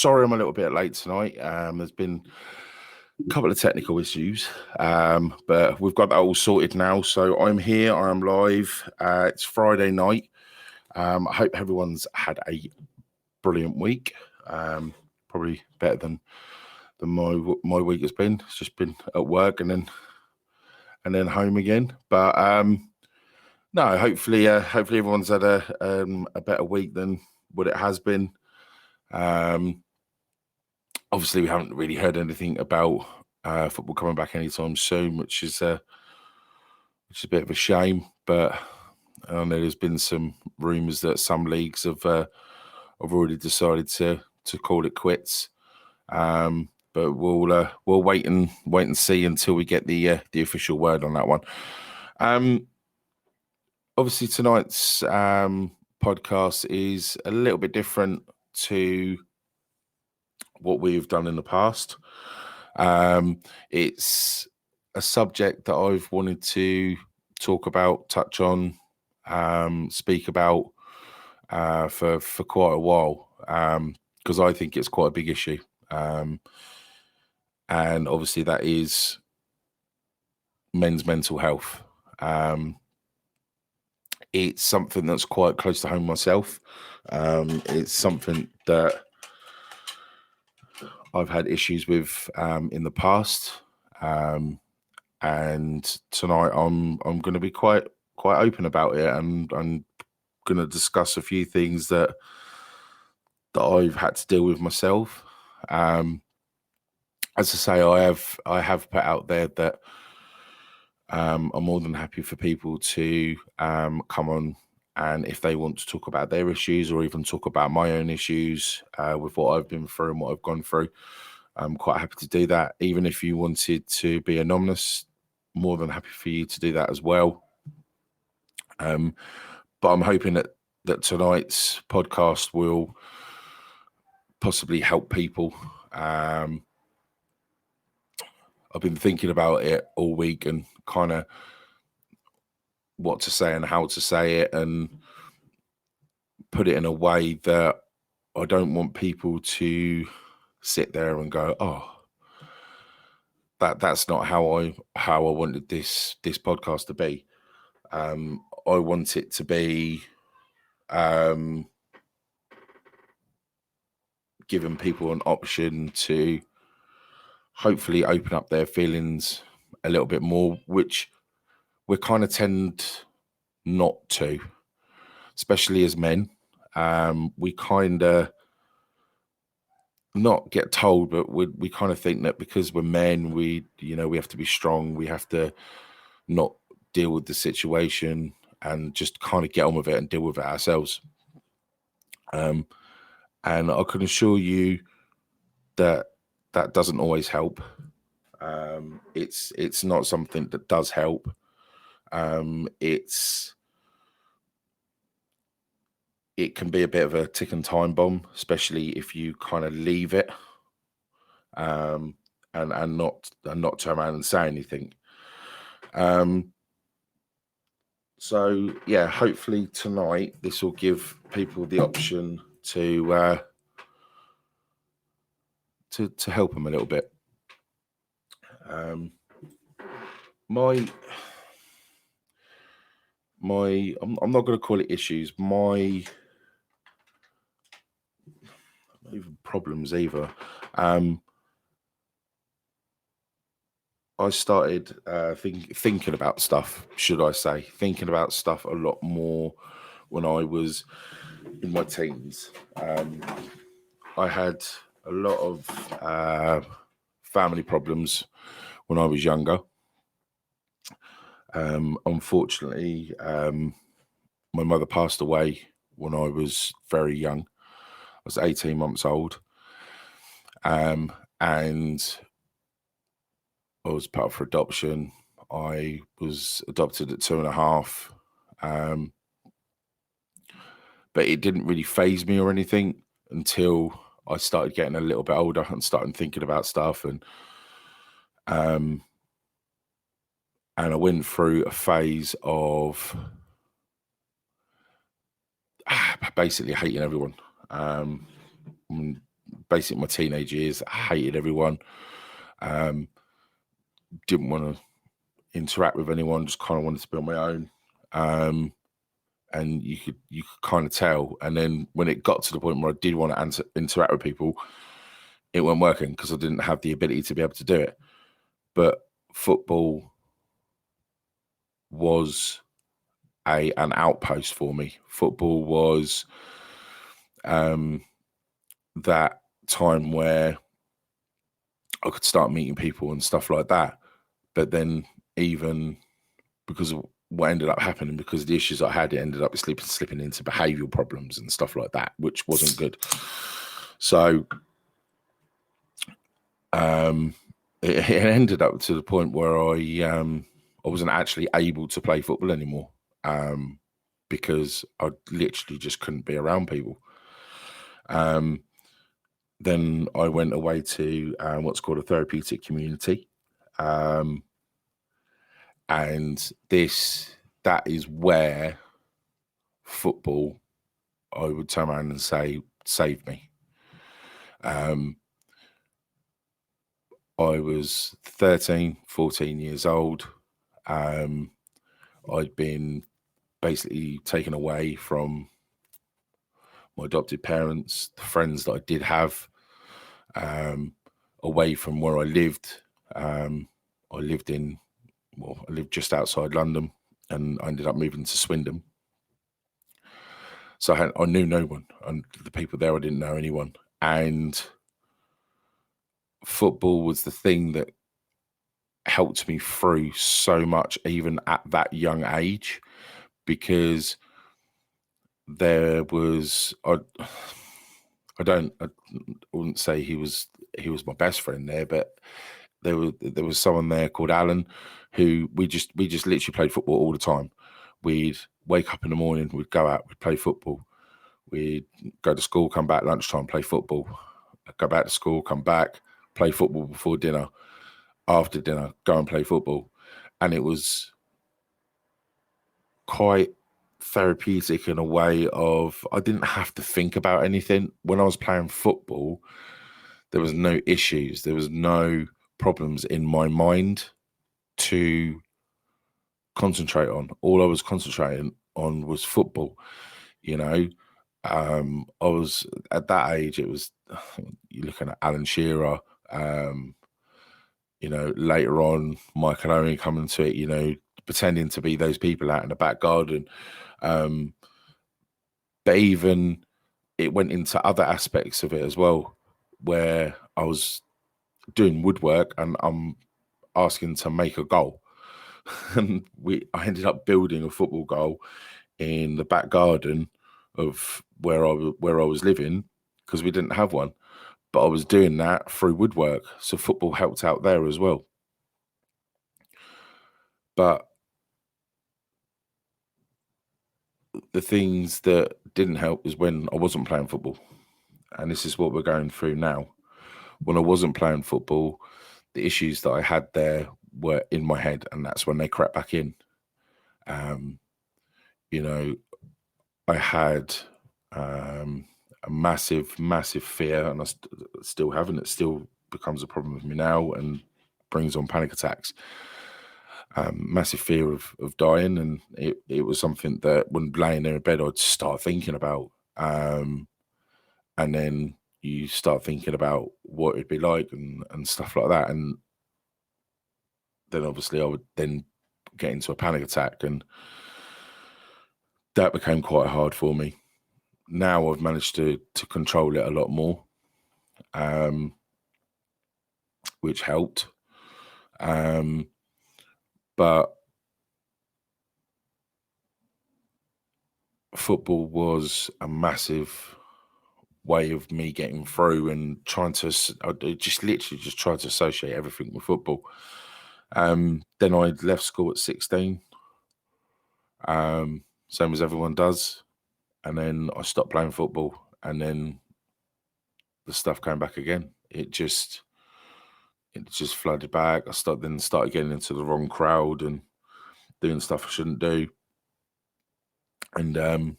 Sorry I'm a little bit late tonight. There's been a couple of technical issues, but we've got that all sorted now. So I'm here, I'm live. It's Friday night. I hope everyone's had a brilliant week. Probably better than my week has been. It's just been at work and then home again. But no, hopefully everyone's had a better week than what it has been. Obviously, we haven't really heard anything about football coming back anytime soon, which is a bit of a shame. But I know there's been some rumours that some leagues have already decided to call it quits. But we'll wait and see until we get the official word on that one. Obviously, tonight's podcast is a little bit different to what we've done in the past. It's a subject that I've wanted to talk about, touch on, speak about for quite a while, because I think it's quite a big issue. And obviously that is men's mental health. It's something that's quite close to home myself. It's something that I've had issues with in the past, and tonight I'm going to be quite open about it, and I'm going to discuss a few things that I've had to deal with myself. As I say, I have put out there that I'm more than happy for people to come on, and if they want to talk about their issues or even talk about my own issues with what I've been through and what I've gone through, I'm quite happy to do that. Even if you wanted to be anonymous, more than happy for you to do that as well. But I'm hoping that tonight's podcast will possibly help people. I've been thinking about it all week and kind of what to say and how to say it, and put it in a way that I don't want people to sit there and go, oh, that's not how I wanted this podcast to be. I want it to be giving people an option to hopefully open up their feelings a little bit more, which we kind of tend not to, especially as men. We kind of not get told, but we kind of think that because we're men, we have to be strong. We have to not deal with the situation and just kind of get on with it and deal with it ourselves. And I can assure you that doesn't always help. It's not something that does help. It can be a bit of a ticking time bomb, especially if you kind of leave it and not turn around and say anything. So yeah, hopefully tonight this will give people the option to help them a little bit. I'm not going to call it issues. Not even problems either. I started thinking about stuff, should I say, thinking about stuff a lot more when I was in my teens. I had a lot of family problems when I was younger. Unfortunately, my mother passed away when I was very young. I was 18 months old. And I was put up for adoption. I was adopted at 2.5. But it didn't really faze me or anything until I started getting a little bit older and started thinking about stuff. And I went through a phase of basically hating everyone. basically my teenage years. I hated everyone. Didn't want to interact with anyone. Just kind of wanted to be on my own. And you could kind of tell. And then when it got to the point where I did want to interact with people, it wasn't working because I didn't have the ability to be able to do it. But football was an outpost for me. Football was that time where I could start meeting people and stuff like that. But then even because of what ended up happening, because of the issues I had, it ended up slipping into behavioural problems and stuff like that, which wasn't good. So it ended up to the point where I wasn't actually able to play football anymore because I literally just couldn't be around people. Then I went away to what's called a therapeutic community. And that is where football, I would turn around and say, saved me. I was 13, 14 years old. I'd been basically taken away from my adopted parents, the friends that I did have, away from where I lived. I lived just outside London, and I ended up moving to Swindon. So I knew no one, and the people there, I didn't know anyone. And football was the thing that helped me through so much, even at that young age, because there was I wouldn't say he was my best friend there, but there was someone there called Alan, who we just literally played football all the time. We'd wake up in the morning, we'd go out, we'd play football. We'd go to school, come back lunchtime, play football. Go back to school, come back, play football before dinner. After dinner, go and play football. And it was quite therapeutic in a way of I didn't have to think about anything. When I was playing football, there was no issues. There was no problems in my mind to concentrate on. All I was concentrating on was football, you know. I was at that age, it was, you're looking at Alan Shearer, later on, Michael Owen coming to it, pretending to be those people out in the back garden. But even it went into other aspects of it as well, where I was doing woodwork and I'm asking to make a goal. And I ended up building a football goal in the back garden of where I was living, because we didn't have one. But I was doing that through woodwork, so football helped out there as well. But the things that didn't help was when I wasn't playing football. And this is what we're going through now. When I wasn't playing football, the issues that I had there were in my head, and that's when they crept back in. I had a massive, massive fear, and I still have, and it still becomes a problem with me now and brings on panic attacks. Massive fear of dying, and it was something that when laying there in bed, I'd start thinking about. And then you start thinking about what it'd be like and stuff like that. And then obviously I would then get into a panic attack, and that became quite hard for me. Now I've managed to control it a lot more, which helped. But football was a massive way of me getting through and trying to, I just literally just tried to associate everything with football. Then I left school at 16, same as everyone does. And then I stopped playing football, and then the stuff came back again. It just flooded back. I started getting into the wrong crowd and doing stuff I shouldn't do. And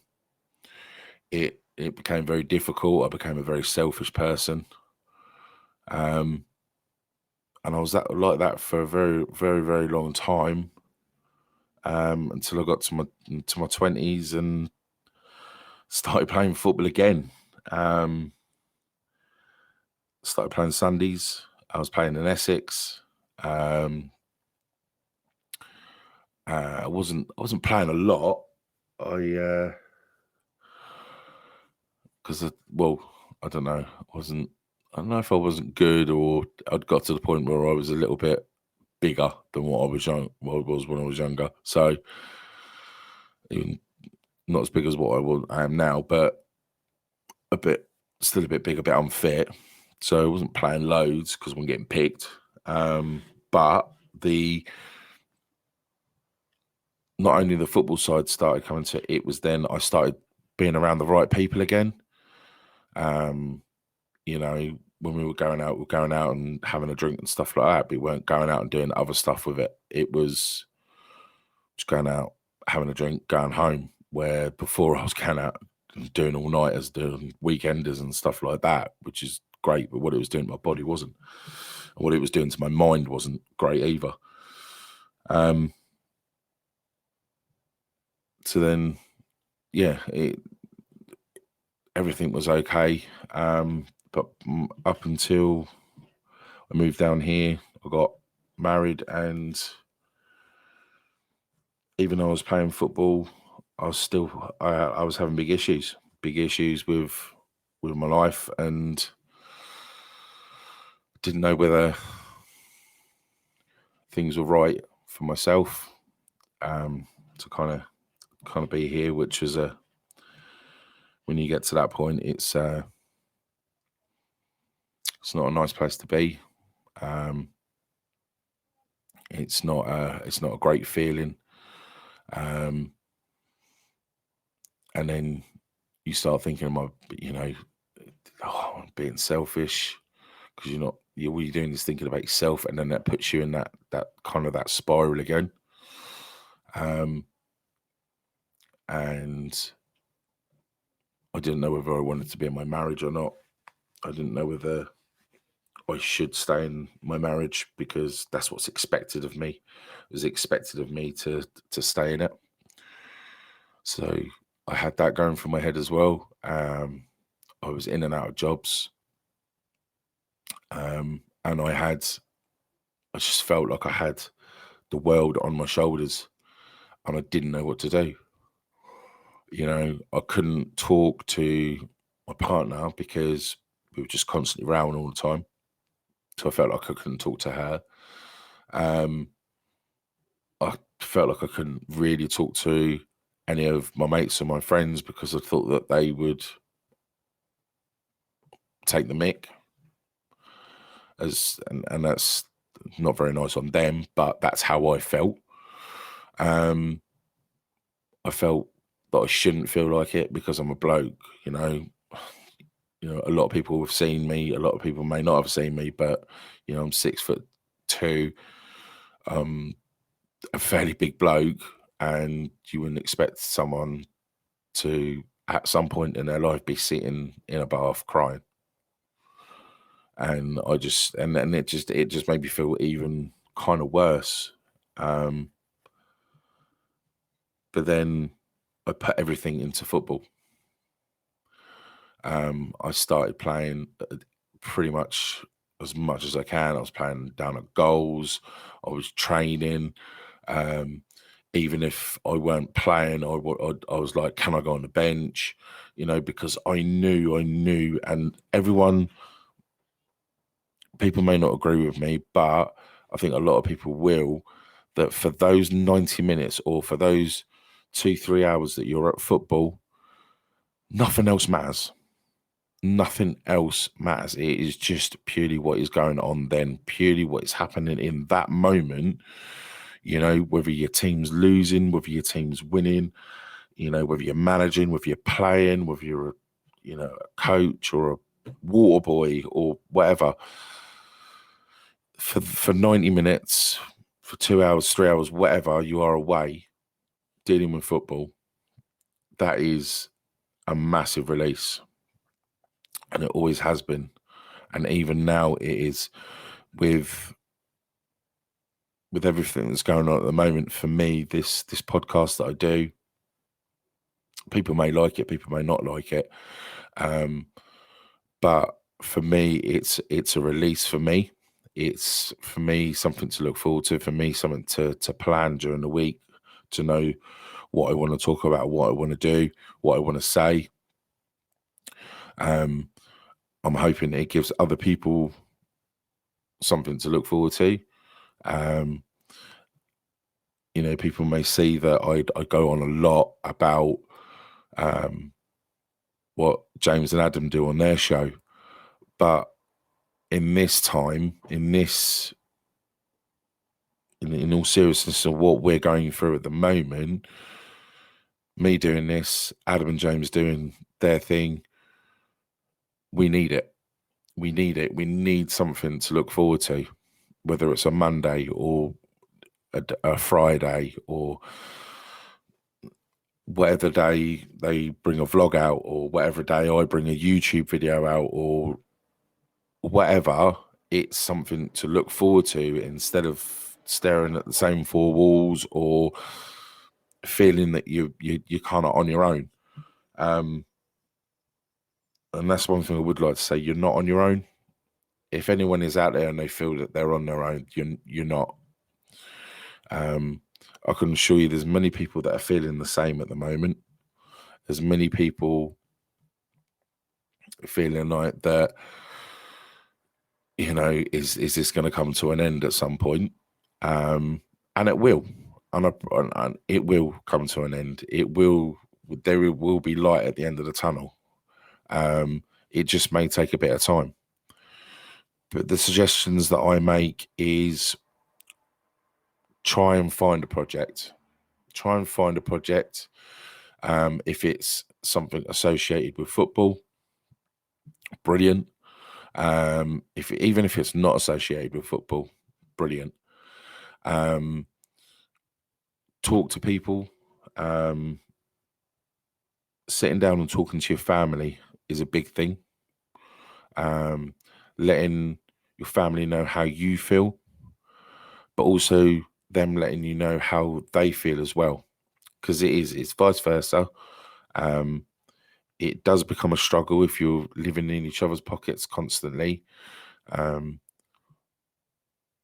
it became very difficult. I became a very selfish person. And I was like that for a very, very, very long time, until I got to my 20s and started playing football again. Started playing Sundays. I was playing in Essex. I wasn't playing a lot. Because I don't know. I don't know if I wasn't good or I'd got to the point where I was a little bit bigger than what I was when I was younger. So even not as big as what I am now, but still a bit big, a bit unfit. So I wasn't playing loads because I wasn't getting picked. But not only the football side started coming to it, was then I started being around the right people again. You know, when we were going out and having a drink and stuff like that. We weren't going out and doing other stuff with it. It was just going out, having a drink, going home. Where before I was going out and doing all-nighters, doing weekenders and stuff like that, which is great, but what it was doing to my body wasn't. And what it was doing to my mind wasn't great either. So then, yeah, everything was okay. But up until I moved down here, I got married, and even though I was playing football, I was having big issues with my life, and didn't know whether things were right for myself, to kind of be here, which was when you get to that point, it's not a nice place to be. It's not a great feeling. And then you start thinking, I'm being selfish, because all you're doing is thinking about yourself, and then that puts you in that kind of that spiral again. And I didn't know whether I wanted to be in my marriage or not. I didn't know whether I should stay in my marriage because that's what's expected of me. It was expected of me to stay in it. So I had that going through my head as well. I was in and out of jobs. And I just felt like I had the world on my shoulders, and I didn't know what to do. I couldn't talk to my partner because we were just constantly rowing all the time. So I felt like I couldn't talk to her. I felt like I couldn't really talk to any of my mates or my friends because I thought that they would take the mick, and that's not very nice on them, but that's how I felt. I felt that I shouldn't feel like it because I'm a bloke. A lot of people have seen me. A lot of people may not have seen me, but I'm 6'2". A fairly big bloke, and you wouldn't expect someone to, at some point in their life, be sitting in a bath crying. And I just, and it just made me feel even kind of worse. But then I put everything into football. I started playing pretty much as I can. I was playing down at goals. I was training. Even if I weren't playing, I was like, can I go on the bench? Because I knew, and people may not agree with me, but I think a lot of people will, that for those 90 minutes or for those 2-3 hours that you're at football, nothing else matters. Nothing else matters. It is just purely what is going on then, purely what is happening in that moment. Whether your team's losing, whether your team's winning, whether you're managing, whether you're playing, whether you're a coach or a water boy or whatever. For 90 minutes, for 2 hours, 3 hours, whatever, you are away dealing with football. That is a massive release. And it always has been. And even now it is, with everything that's going on at the moment. For me, this podcast that I do, people may like it, people may not like it, but for me, it's a release. For me, it's something to look forward to. For me, something to plan during the week, to know what I want to talk about, what I want to do, what I want to say. I'm hoping it gives other people something to look forward to. People may see that I go on a lot about what James and Adam do on their show, but in this time, in all seriousness of what we're going through at the moment, me doing this, Adam and James doing their thing, we need it. We need it. We need something to look forward to, whether it's a Monday or a Friday, or whatever day they bring a vlog out, or whatever day I bring a YouTube video out, or whatever. It's something to look forward to, instead of staring at the same four walls or feeling that you're kind of on your own. And that's one thing I would like to say: you're not on your own. If anyone is out there and they feel that they're on their own, you're not. I can assure you, there's many people that are feeling the same at the moment. There's many people feeling like that. Is this going to come to an end at some point? And it will, and it will come to an end. There will be light at the end of the tunnel. It just may take a bit of time. But the suggestions that I make is, try and find a project. If it's something associated with football, brilliant. Even if it's not associated with football, brilliant. Talk to people. Sitting down and talking to your family is a big thing. Letting your family know how you feel, but also them letting you know how they feel as well, because it's vice versa. It does become a struggle if you're living in each other's pockets constantly.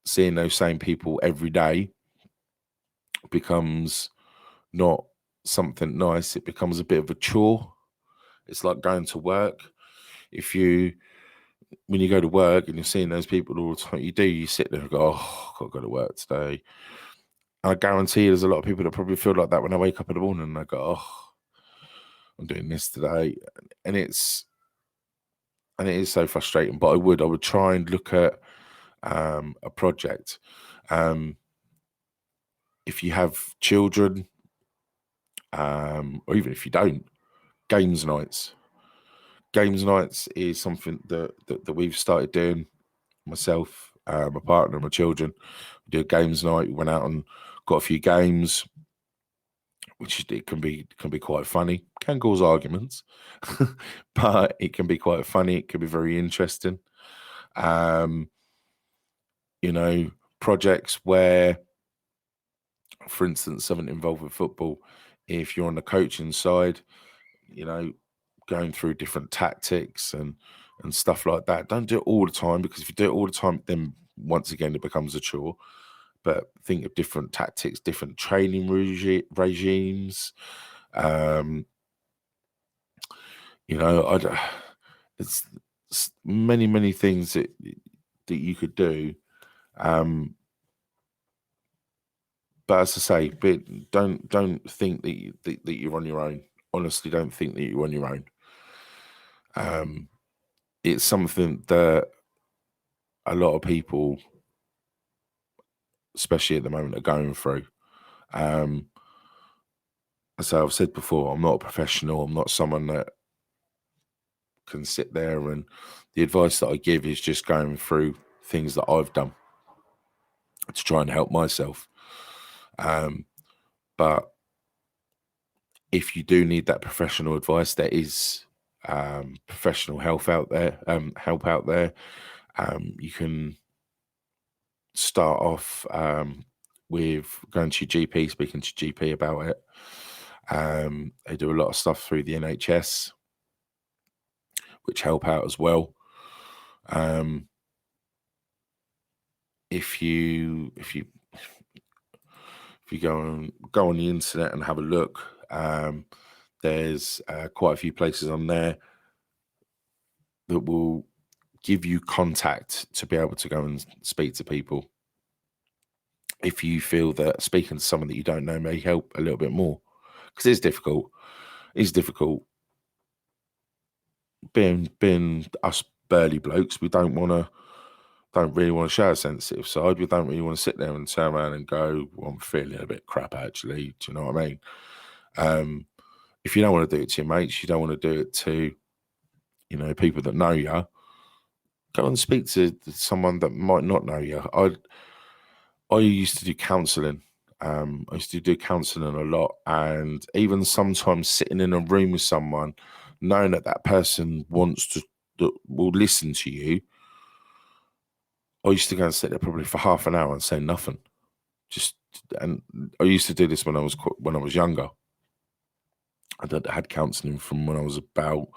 Seeing those same people every day becomes not something nice. It becomes a bit of a chore. It's like going to work. When you go to work and you're seeing those people all the time, you sit there and go, oh, I've got to go to work today. I guarantee there's a lot of people that probably feel like that when I wake up in the morning and I go, oh, I'm doing this today. And it is so frustrating. But I would try and look at a project. If you have children, or even if you don't, games nights. Games nights is something that we've started doing. Myself, my partner, my children, we do a games night. We went out and got a few games, which it can be quite funny. Can cause arguments, but it can be quite funny. It can be very interesting. Projects where, for instance, something involved with football, if you're on the coaching side, going through different tactics and stuff like that. Don't do it all the time, because if you do it all the time, then once again it becomes a chore. But think of different tactics, different training regimes. It's many things that you could do. But as I say, don't think that you're on your own. Honestly, don't think that you're on your own. It's something that a lot of people, especially at the moment, are going through. As I've said before, I'm not a professional. I'm not someone that can sit there, and the advice that I give is just going through things that I've done to try and help myself. But if you do need that professional advice, there is professional help out there. You can start off with going to your GP, speaking to your GP about it. They do a lot of stuff through the NHS, which help out as well. If you go on the internet and have a look, there's quite a few places on there that will give you contact to be able to go and speak to people. If you feel that speaking to someone that you don't know may help a little bit more, because it's difficult. It's difficult being us burly blokes. We don't really want to show a sensitive side. We don't really want to sit there and turn around and go, well, I'm feeling a bit crap, actually. Do you know what I mean? If you don't want to do it to your mates, you don't want to do it to, people that know you, go and speak to someone that might not know you. I used to do counselling. I used to do counselling a lot, and even sometimes sitting in a room with someone, knowing that person that will listen to you. I used to go and sit there probably for half an hour and say nothing. And I used to do this when I was younger. I had counselling from when I was about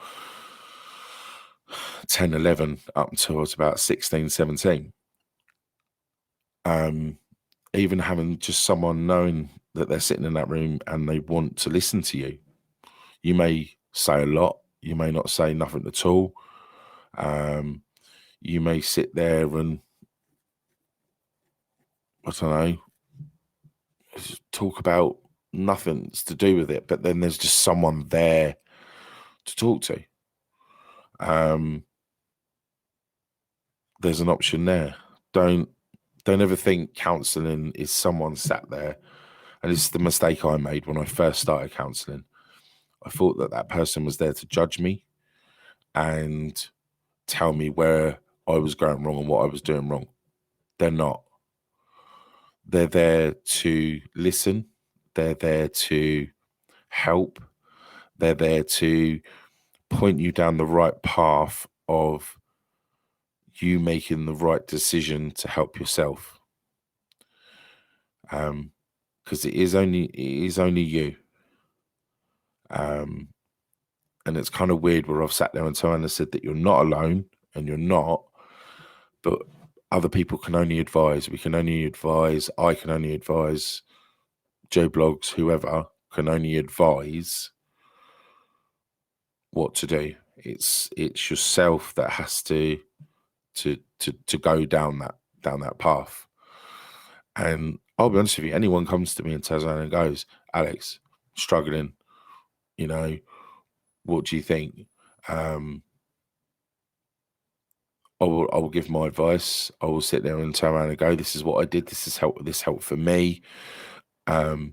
10, 11 up until I was about 16, 17. Even having just someone knowing that they're sitting in that room and they want to listen to you. You may say a lot. You may not say nothing at all. You may sit there and, I don't know, talk about nothing to do with it, but then there's just someone there to talk to. There's an option there. Don't ever think counselling is someone sat there, and this is the mistake I made when I first started counselling. I thought that person was there to judge me and tell me where I was going wrong and what I was doing wrong. They're not. They're there to listen. They're there to help. They're there to point you down the right path of you making the right decision to help yourself. Because it is only you. And it's kind of weird where I've sat there and someone has said that you're not alone, and you're not, but other people can only advise. We can only advise. I can only advise. Joe Blogs, whoever, can only advise what to do. It's yourself that has to go down that path. And I'll be honest with you, anyone comes to me and tells me and goes, Alex, struggling, what do you think? I will give my advice. I will sit there and turn around and go, this is what I did. This helped for me. It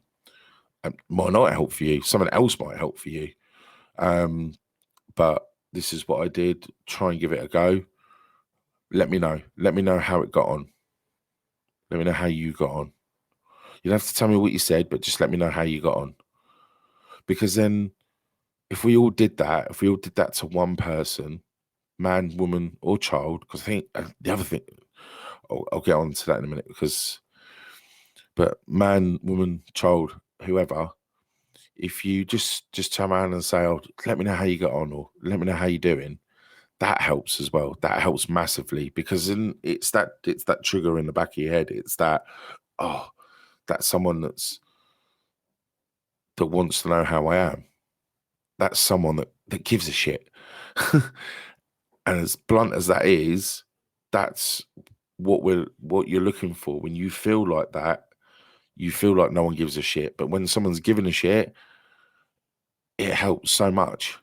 might not help for you. Someone else might help for you. But this is what I did. Try and give it a go. Let me know. Let me know how it got on. Let me know how you got on. You don't have to tell me what you said, but just let me know how you got on. Because then if we all did that to one person, man, woman, or child, because I think the other thing, I'll get on to that in a minute, but man, woman, child, whoever, if you just turn around and say, oh, let me know how you got on, or let me know how you're doing, that helps as well. That helps massively, because it's that trigger in the back of your head. It's that, oh, that's someone that wants to know how I am. That's someone that gives a shit. And as blunt as that is, that's what you're looking for. When you feel like that, you feel like no one gives a shit. But when someone's giving a shit, it helps so much.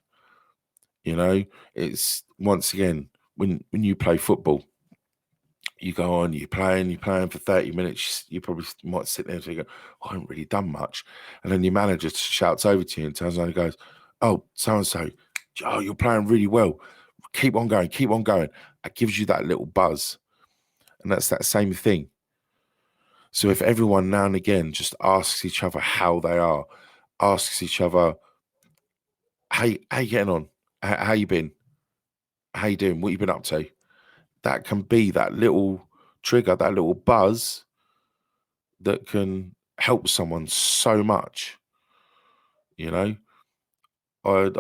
It's, once again, when you play football, you go on, you're playing for 30 minutes, you probably might sit there and think, oh, I haven't really done much. And then your manager shouts over to you and turns around and goes, oh, so-and-so, oh, you're playing really well. Keep on going. It gives you that little buzz. And that's that same thing. So if everyone now and again just asks each other how they are, asks each other, hey, how you getting on? How you been? How you doing? What you been up to? That can be that little trigger, that little buzz that can help someone so much. You know, I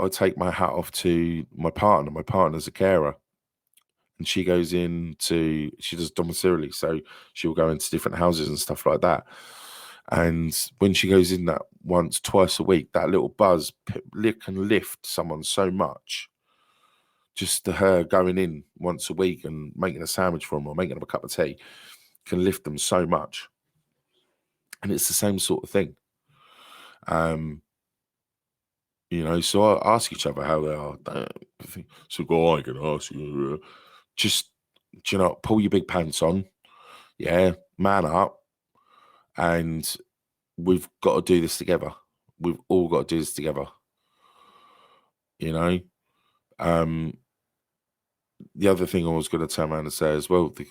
take my hat off to my partner. My partner's a carer, and she goes into, she does domiciliary, so she'll go into different houses and stuff like that. And when she goes in that once, twice a week, that little buzz can lift someone so much. Just her going in once a week and making a sandwich for them or making them a cup of tea can lift them so much. And it's the same sort of thing. So I ask each other how they are. So go, I can ask you. Just, pull your big pants on. Yeah, man up. And we've got to do this together. We've all got to do this together. The other thing I was going to turn around and say as well, the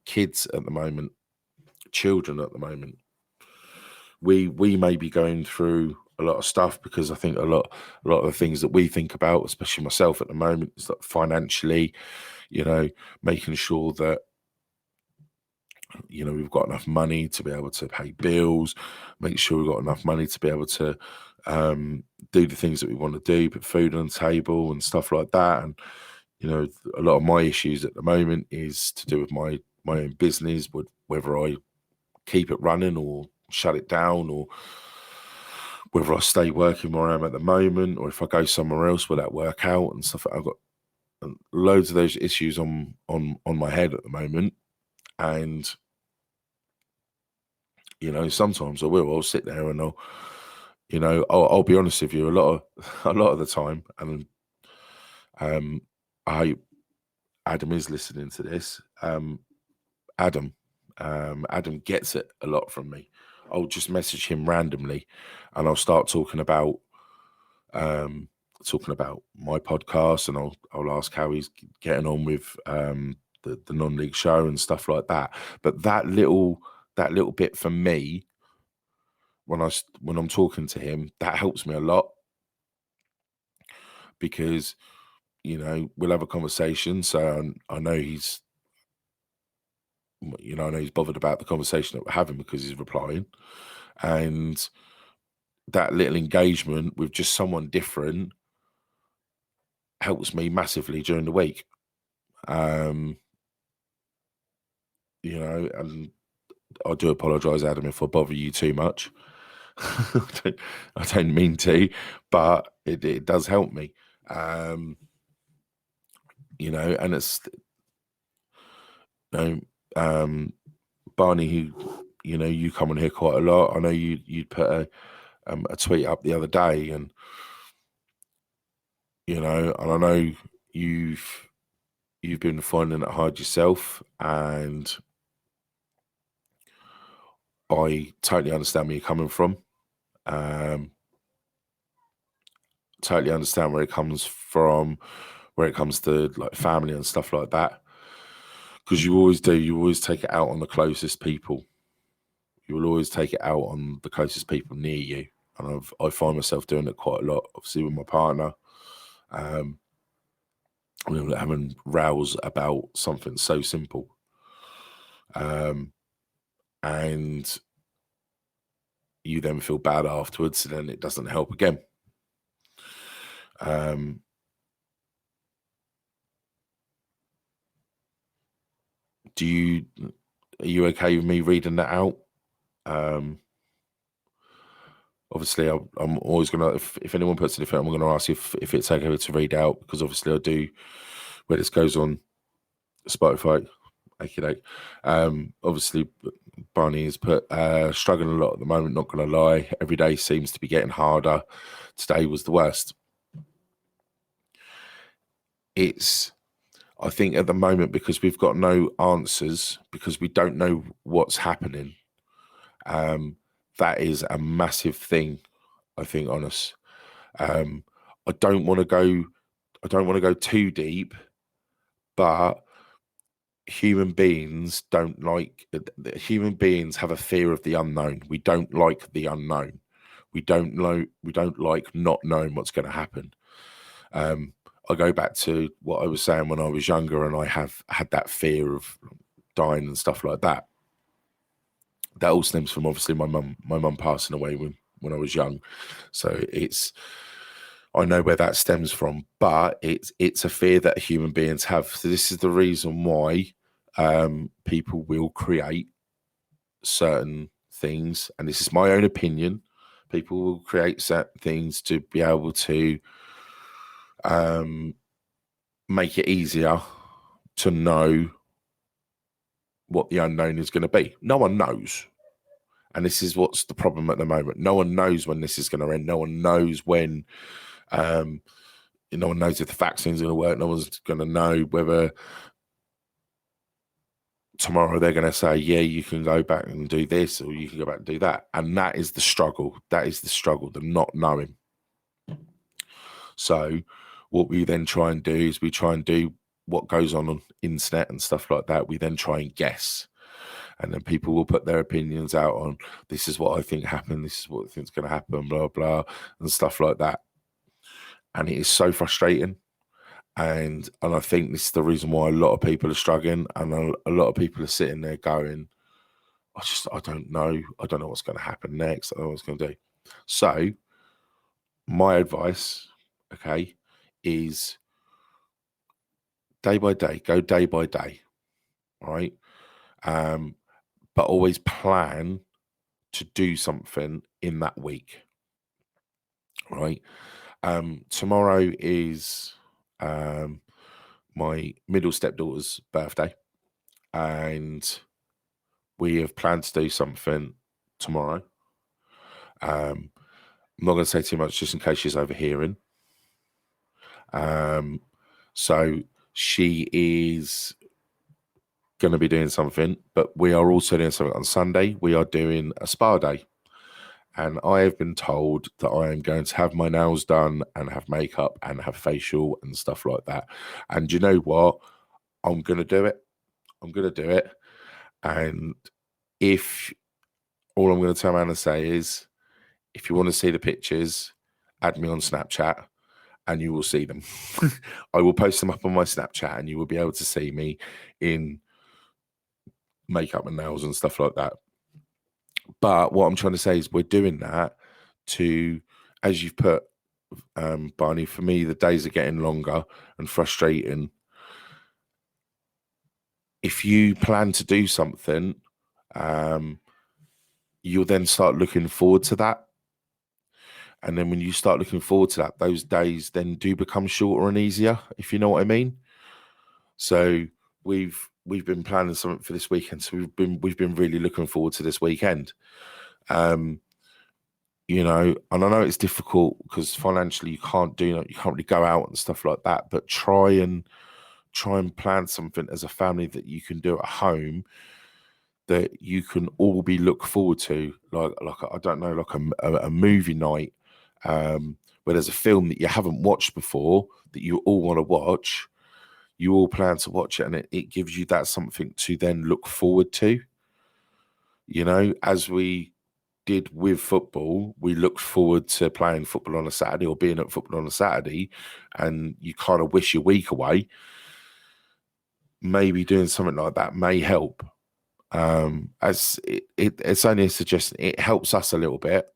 kids at the moment, children at the moment, we may be going through a lot of stuff, because I think a lot of the things that we think about, especially myself at the moment, is that financially, making sure that we've got enough money to be able to pay bills, make sure we've got enough money to be able to do the things that we want to do, put food on the table and stuff like that. And a lot of my issues at the moment is to do with my own business, whether I keep it running or shut it down, or whether I stay working where I am at the moment, or if I go somewhere else, will that work out and stuff. I've got loads of those issues on my head at the moment. And sometimes I'll sit there and I'll be honest with you, a lot of the time, and I hope Adam is listening to this. Adam gets it a lot from me. I'll just message him randomly, and I'll start talking about my podcast, and I'll ask how he's getting on with the non-league show and stuff like that. But that little bit for me, when I'm talking to him, that helps me a lot, because we'll have a conversation. So I know he's bothered about the conversation that we're having, because he's replying, and that little engagement with just someone different helps me massively during the week. And I do apologise, Adam, if I bother you too much. I don't mean to, but it does help me. And it's Barney, who you come on here quite a lot. I know you'd put a tweet up the other day, and and I know you've been finding it hard yourself, and I totally understand where you're coming from. Totally understand where it comes from, where it comes to like family and stuff like that. Because you always do. You always take it out on the closest people. You will always take it out on the closest people near you. And I find myself doing it quite a lot, obviously with my partner. Having rows about something so simple. And you then feel bad afterwards, and then it doesn't help again. Are you okay with me reading that out? Obviously, I'm always gonna, if anyone puts anything, I'm gonna ask if it's okay to read out, because obviously I do, where this goes on Spotify. Okay, obviously Barney has put struggling a lot at the moment, not gonna lie. Every day seems to be getting harder. Today was the worst. I think at the moment, because we've got no answers, because we don't know what's happening, that is a massive thing, I think, on us. I don't want to go too deep, but human beings human beings have a fear of the unknown. We don't like the unknown. We don't like not knowing what's going to happen. I go back to what I was saying when I was younger, and I have had that fear of dying and stuff like that. That all stems from obviously my mum passing away when I was young. So I know where that stems from, but it's a fear that human beings have. So this is the reason why people will create certain things, and this is my own opinion. People will create certain things to be able to make it easier to know what the unknown is going to be. No one knows. And this is what's the problem at the moment. No one knows when this is going to end. No one knows when, no one knows if the vaccine's going to work. No one's going to know whether tomorrow they're going to say, yeah, you can go back and do this, or you can go back and do that. And that is the struggle. That is the struggle, the not knowing. So what we then try and do is we try and do what goes on internet and stuff like that. We then try and guess. And then people will put their opinions out on, this is what I think happened, this is what I think is going to happen, blah, blah, and stuff like that. And it is so frustrating. And I think this is the reason why a lot of people are struggling, and a lot of people are sitting there going, I don't know. I don't know what's going to happen next. I don't know what it's going to do. So my advice, okay, is day by day, go day by day, all right? But always plan to do something in that week, right? Tomorrow is my middle stepdaughter's birthday, and we have planned to do something tomorrow. I'm not going to say too much just in case she's overhearing. So she is going to be doing something, but we are also doing something on Sunday. We are doing a spa day. And I have been told that I am going to have my nails done and have makeup and have facial and stuff like that. And you know what? I'm going to do it. I'm going to do it. And if all I'm going to turn around and say is, if you want to see the pictures, add me on Snapchat and you will see them. I will post them up on my Snapchat and you will be able to see me in makeup and nails and stuff like that. But what I'm trying to say is we're doing that to, as you've put, Barney, for me, the days are getting longer and frustrating. If you plan to do something, you'll then start looking forward to that. And then when you start looking forward to that, those days then do become shorter and easier, if you know what I mean. So we've been planning something for this weekend. So we've been really looking forward to this weekend. You know, and I know it's difficult because financially you can't really go out and stuff like that, but try and plan something as a family that you can do at home that you can all be look forward to, like I don't know, like a movie night, where there's a film that you haven't watched before that you all want to watch. You all plan to watch it, and it gives you that something to then look forward to. You know, as we did with football, we looked forward to playing football on a Saturday or being at football on a Saturday, and you kind of wish your week away. Maybe doing something like that may help. As it's only a suggestion, it helps us a little bit.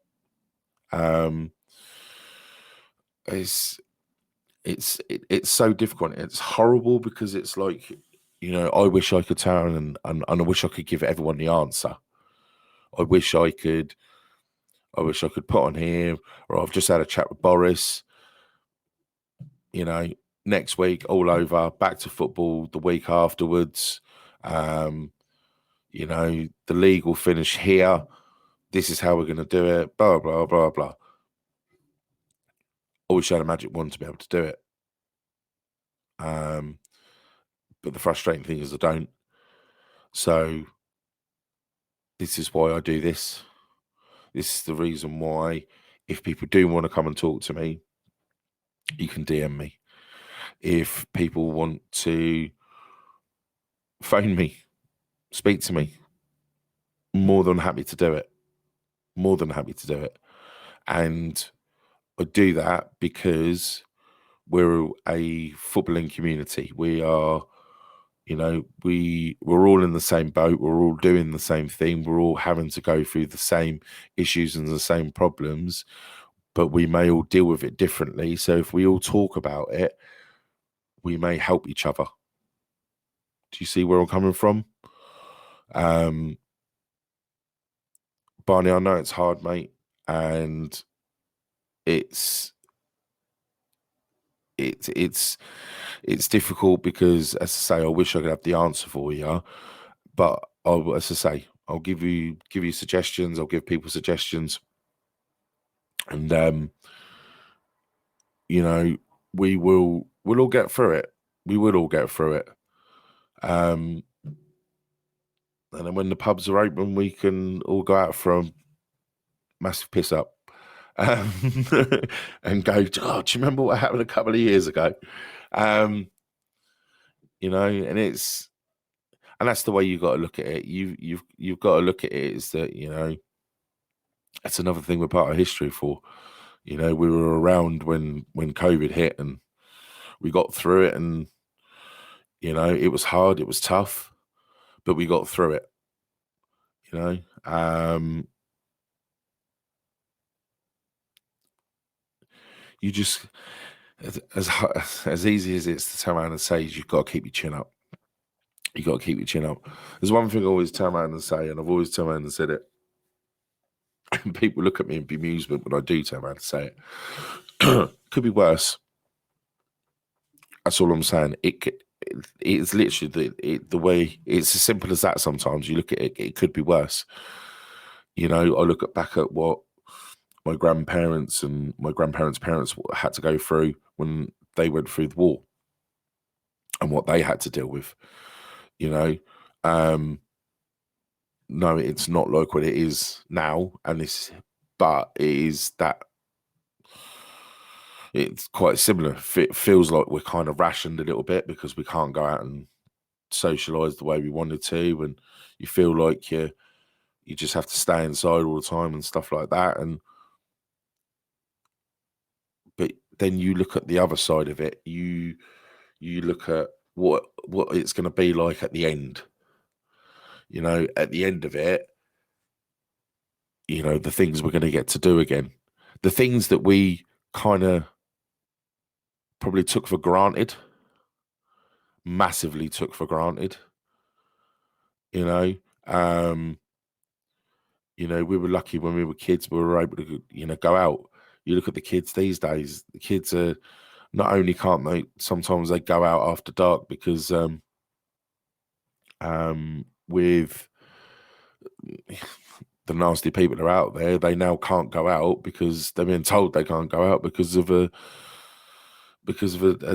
It's so difficult. It's horrible because it's like, you know, I wish I could turn and I wish I could give everyone the answer. I wish I could put on here, or I've just had a chat with Boris, you know, next week, all over, back to football the week afterwards. You know, the league will finish here. This is how we're going to do it, blah, blah, blah, blah. I wish I had a magic wand to be able to do it. But the frustrating thing is I don't. So this is why I do this. This is the reason why, if people do want to come and talk to me, you can DM me. If people want to phone me, speak to me, more than happy to do it. More than happy to do it. And I do that because we're a footballing community. We are, we're all in the same boat. We're all doing the same thing. We're all having to go through the same issues and the same problems, but we may all deal with it differently. So if we all talk about it, we may help each other. Do you see where I'm coming from? Barney, I know it's hard, mate, and it's difficult because, as I say, I wish I could have the answer for you, but as I say, I'll give you suggestions. I'll give people suggestions, and we'll all get through it. We will all get through it. And then when the pubs are open, we can all go out for a massive piss up. And go, oh, do you remember what happened a couple of years ago? And that's the way you got to look at it. You've got to look at it is that, that's another thing we're part of history for. We were around when COVID hit, and we got through it, and it was hard, it was tough, but we got through it. You just, as easy as it's to turn around and say, you've got to keep your chin up. You got to keep your chin up. There's one thing I always turn around and say, and I've always turned around and said it, and people look at me in bemusement when I do turn around and say it. Could be worse. That's all I'm saying. It's literally the way, it's as simple as that. Sometimes you look at it, it could be worse. I look back at what my grandparents and my grandparents' parents had to go through when they went through the war, and what they had to deal with. No, it's not like what it is now, but it is that it's quite similar. It feels like we're kind of rationed a little bit because we can't go out and socialise the way we wanted to, and you feel like you just have to stay inside all the time and stuff like that. But then you look at the other side of it. You look at what it's going to be like at the end. At the end of it, the things we're going to get to do again, the things that we kind of probably took for granted, massively took for granted. We were lucky when we were kids, we were able to, go out. You look at the kids these days, the kids are not only can't they, sometimes they go out after dark because with the nasty people that are out there, they now can't go out because they're being told they can't go out because of a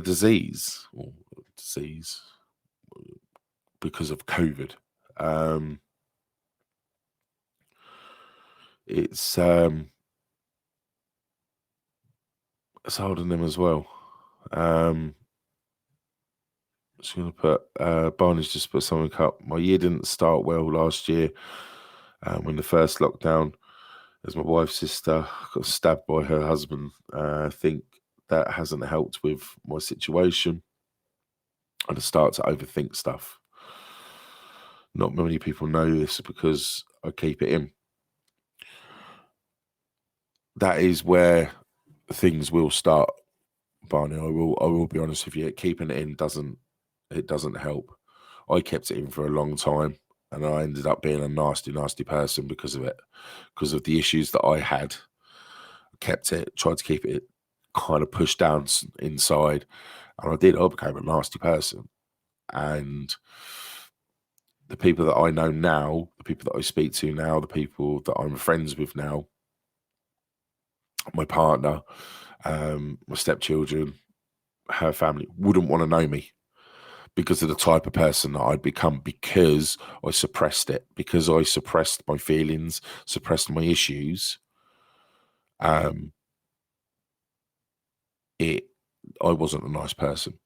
disease, because of COVID. It's hard on them as well. Just going to put, Barney's just put something up. My year didn't start well last year when the first lockdown, as my wife's sister got stabbed by her husband. I think that hasn't helped with my situation. And I start to overthink stuff. Not many people know this because I keep it in. That is where things will start, Barney. I will be honest with you. Keeping it in doesn't help. I kept it in for a long time, and I ended up being a nasty, nasty person because of it, because of the issues that I had. I kept it, tried to keep it kind of pushed down inside, and I became a nasty person. And the people that I know now, the people that I speak to now, the people that I'm friends with now, my partner, my stepchildren, her family, wouldn't want to know me because of the type of person that I'd become, because I suppressed it, because I suppressed my feelings, suppressed my issues. I wasn't a nice person.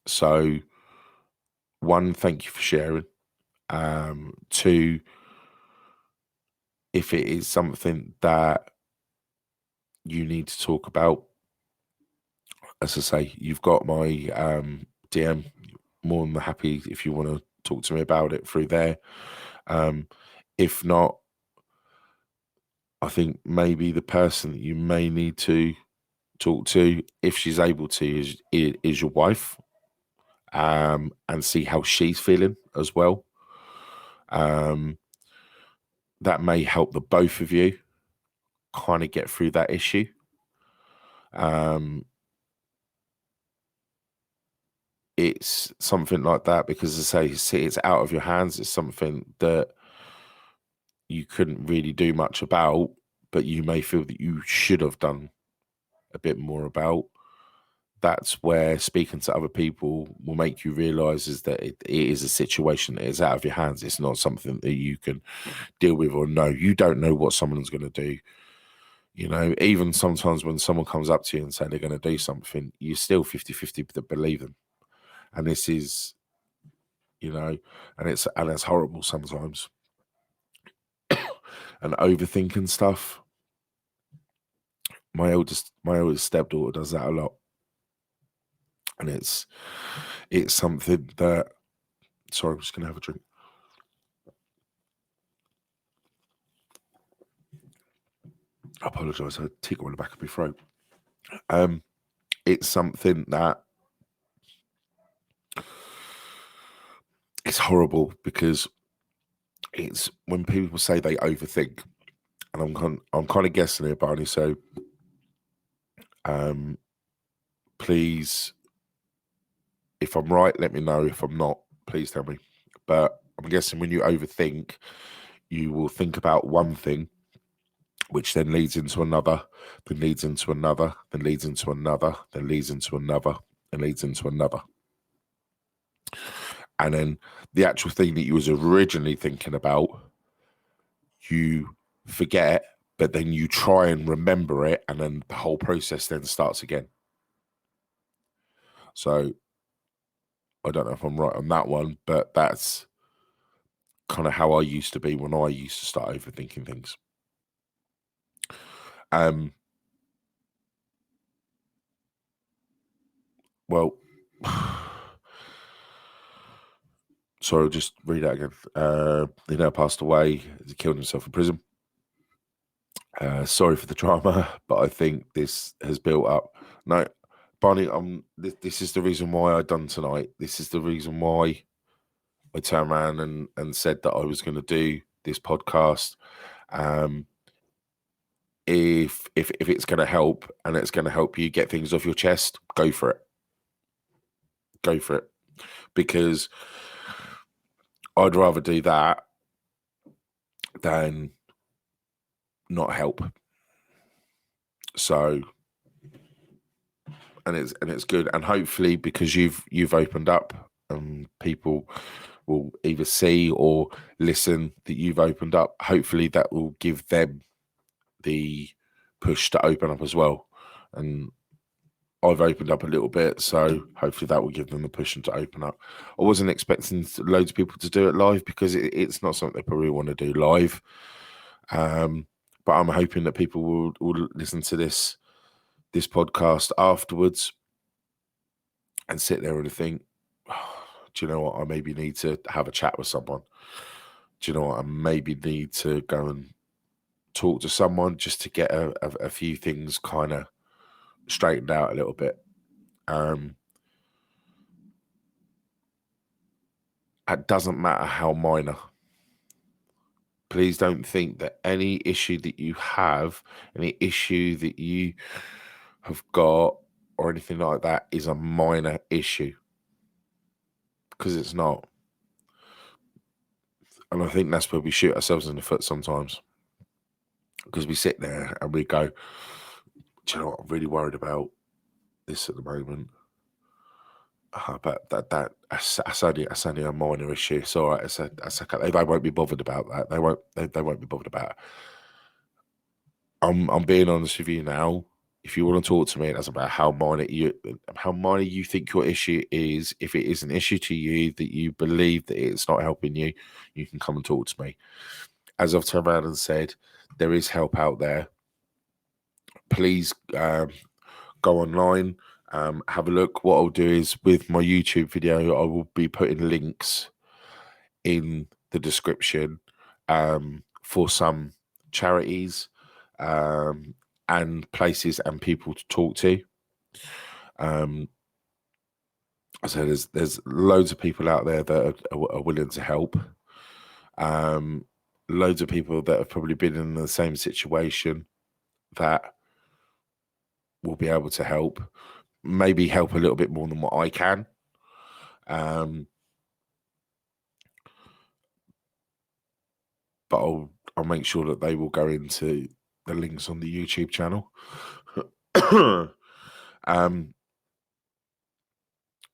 So, one, thank you for sharing. Two, if it is something that you need to talk about, as I say, you've got my DM. More than happy if you want to talk to me about it through there. If not, I think maybe the person that you may need to talk to, if she's able to, is your wife, and see how she's feeling as well. That may help the both of you kind of get through that issue. It's something like that because, as I say, it's out of your hands. It's something that you couldn't really do much about, but you may feel that you should have done a bit more about. That's where speaking to other people will make you realise is that it is a situation that is out of your hands. It's not something that you can deal with or know. You don't know what someone's going to do. You know, even sometimes when someone comes up to you and say they're going to do something, you're still 50-50 to believe them. And this is, you know, and it's horrible sometimes. And overthinking stuff. My eldest stepdaughter does that a lot. And it's something that, sorry, I'm just going to have a drink. I apologise, I had a tickle in the back of my throat. It's something that it's horrible because it's when people say they overthink, and I'm kind of guessing it, Barney. So, please, if I'm right, let me know. If I'm not, please tell me. But I'm guessing when you overthink, you will think about one thing, which then leads into another, then leads into another, then leads into another, then leads into another, and leads into another. And then the actual thing that you was originally thinking about, you forget, but then you try and remember it, and then the whole process then starts again. So I don't know if I'm right on that one, but that's kind of how I used to be when I used to start overthinking things. Well, sorry, I'll just read that again. He now passed away. He killed himself in prison. Sorry for the drama, but I think this has built up. No, Barney, this is the reason why I done tonight. This is the reason why I turned around and said that I was going to do this podcast. If it's going to help and it's going to help you get things off your chest, go for it. Go for it. Because I'd rather do that than not help. So, and it's good, and hopefully because you've opened up, people will either see or listen that you've opened up. Hopefully that will give them the push to open up as well. And I've opened up a little bit, so hopefully that will give them the push to open up. I wasn't expecting loads of people to do it live because it's not something they probably want to do live. But I'm hoping that people will listen to this podcast afterwards and sit there and think, oh, do you know what? I maybe need to have a chat with someone. Do you know what? I maybe need to go and talk to someone just to get a few things kind of straightened out a little bit. It doesn't matter how minor. Please don't think that any issue that you have, any issue that you have got or anything like that is a minor issue, because it's not. And I think that's where we shoot ourselves in the foot sometimes, because we sit there and we go, do you know what, I'm really worried about this at the moment. But that's only a minor issue. It's all right. They won't be bothered about that. They won't be bothered about it. I'm being honest with you now. If you want to talk to me, that's about how minor you think your issue is. If it is an issue to you that you believe that it's not helping you, you can come and talk to me. As I've turned around and said, there is help out there. Please go online have a look. What I'll do is with my YouTube video, I will be putting links in the description for some charities and places and people to talk to. So there's loads of people out there that are willing to help. Loads of people that have probably been in the same situation that will be able to help, maybe help a little bit more than what I can. But I'll make sure that they will go into the links on the YouTube channel.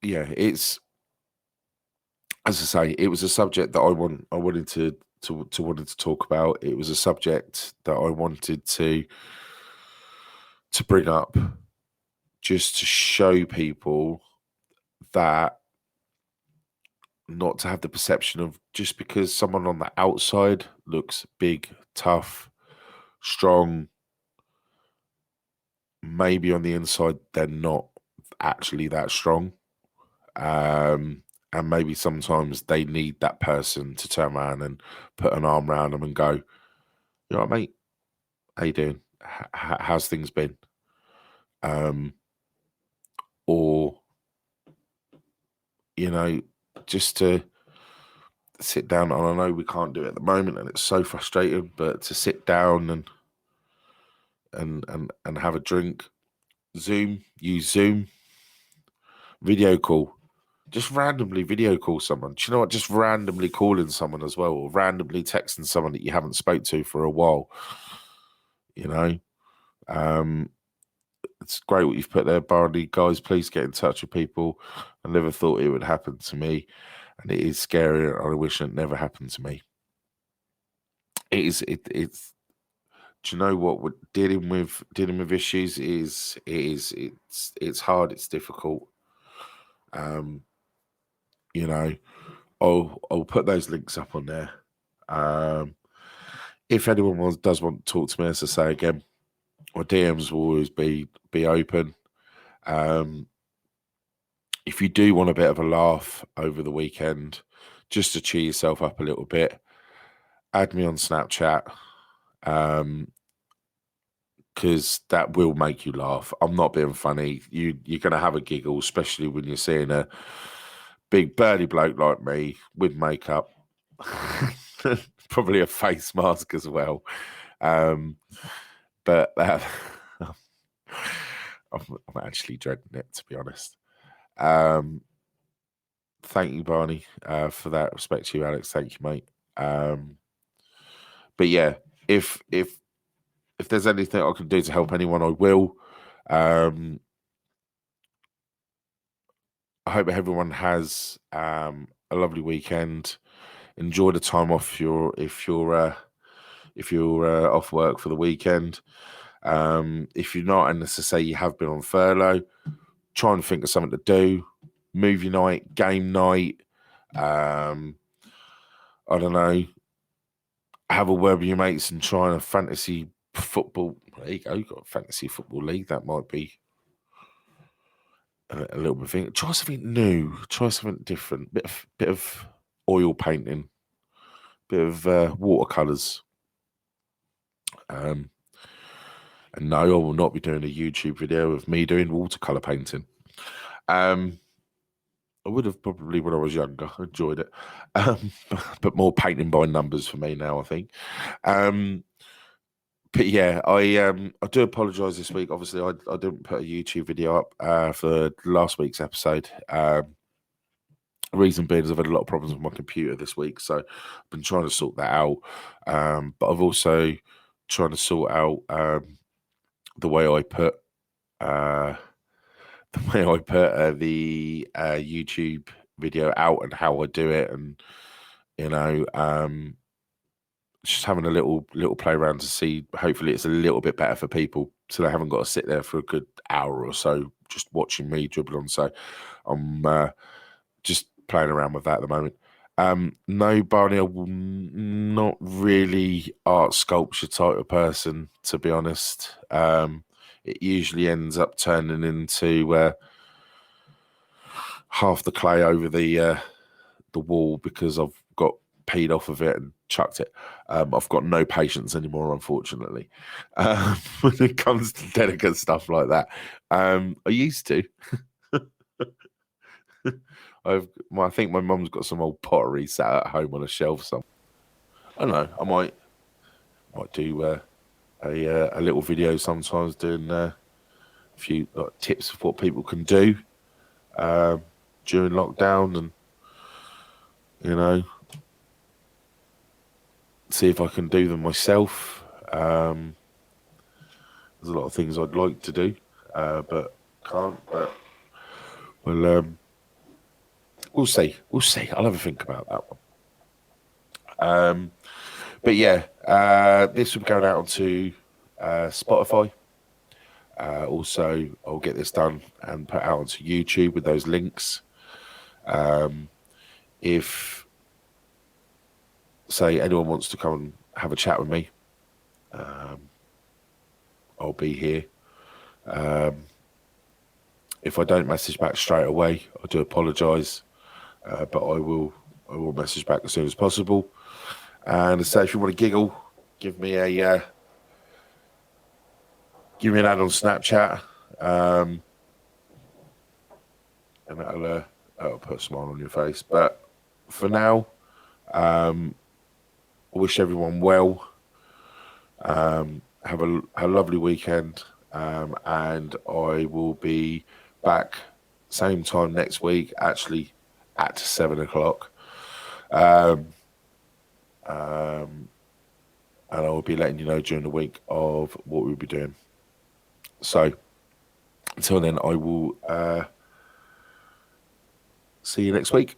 Yeah, it's, as I say, it was a subject that I wanted to talk about. It was a subject that I wanted to bring up, just to show people that not to have the perception of just because someone on the outside looks big, tough, strong, maybe on the inside they're not actually that strong. And maybe sometimes they need that person to turn around and put an arm around them and go, "You know what, mate? How you doing? How's things been?" Or, you know, just to sit down. And I know we can't do it at the moment, and it's so frustrating. But to sit down and have a drink, use Zoom, video call. Just randomly video call someone. Do you know what? Just randomly calling someone as well, or randomly texting someone that you haven't spoke to for a while. You know, it's great what you've put there, Barney. Guys, please get in touch with people. I never thought it would happen to me, and it is scary. And I wish it never happened to me. It is. It's. Do you know what? Dealing with issues it's hard. It's difficult. You know, I'll put those links up on there. If anyone does want to talk to me, as I say again, my DMs will always be open. If you do want a bit of a laugh over the weekend, just to cheer yourself up a little bit, add me on Snapchat, because that will make you laugh. I'm not being funny. You're going to have a giggle, especially when you're seeing a big burly bloke like me with makeup, probably a face mask as well. But I'm actually dreading it, to be honest. Thank you, Barney, for that. Respect to you, Alex. Thank you, mate. But yeah, if there's anything I can do to help anyone, I will. I hope everyone has a lovely weekend. Enjoy the time off if you're off work for the weekend. If you're not, and let's just say you have been on furlough, try and think of something to do. Movie night, game night. I don't know. Have a word with your mates and try a fantasy football. There you go. You've got a fantasy football league. That might be a little bit of thing. Try something new. Try something different. Bit of oil painting. Bit of watercolors. And no, I will not be doing a YouTube video of me doing watercolor painting. I would have probably when I was younger. I enjoyed it. But more painting by numbers for me now, I think. But yeah, I do apologise this week. Obviously, I didn't put a YouTube video up for last week's episode. Reason being is I've had a lot of problems with my computer this week, so I've been trying to sort that out. But I've also trying to sort out the way I put the YouTube video out and how I do it, and just having a little play around to see. Hopefully, it's a little bit better for people, so they haven't got to sit there for a good hour or so just watching me dribble on. So I'm just playing around with that at the moment. No, Barney, I'm not really art sculpture type of person, to be honest. it usually ends up turning into half the clay over the wall because I've got peed off of it and chucked it. I've got no patience anymore, unfortunately, when it comes to delicate stuff like that. I used to. I think my mum's got some old pottery sat at home on a shelf somewhere. I don't know. I might do a little video sometimes doing a few tips of what people can do during lockdown, and see if I can do them myself. There's a lot of things I'd like to do, but can't. But we'll see. We'll see. I'll have a think about that one. But yeah, this will be going out onto Spotify. Also, I'll get this done and put out onto YouTube with those links. If, say, anyone wants to come and have a chat with me, I'll be here. If I don't message back straight away, I do apologise, but I will message back as soon as possible. And say, if you want to giggle, give me an ad on Snapchat, and that'll put a smile on your face. But for now, I wish everyone well. Have a lovely weekend, and I will be back same time next week, actually at 7 o'clock. And I will be letting you know during the week of what we'll be doing. So until then, I will see you next week.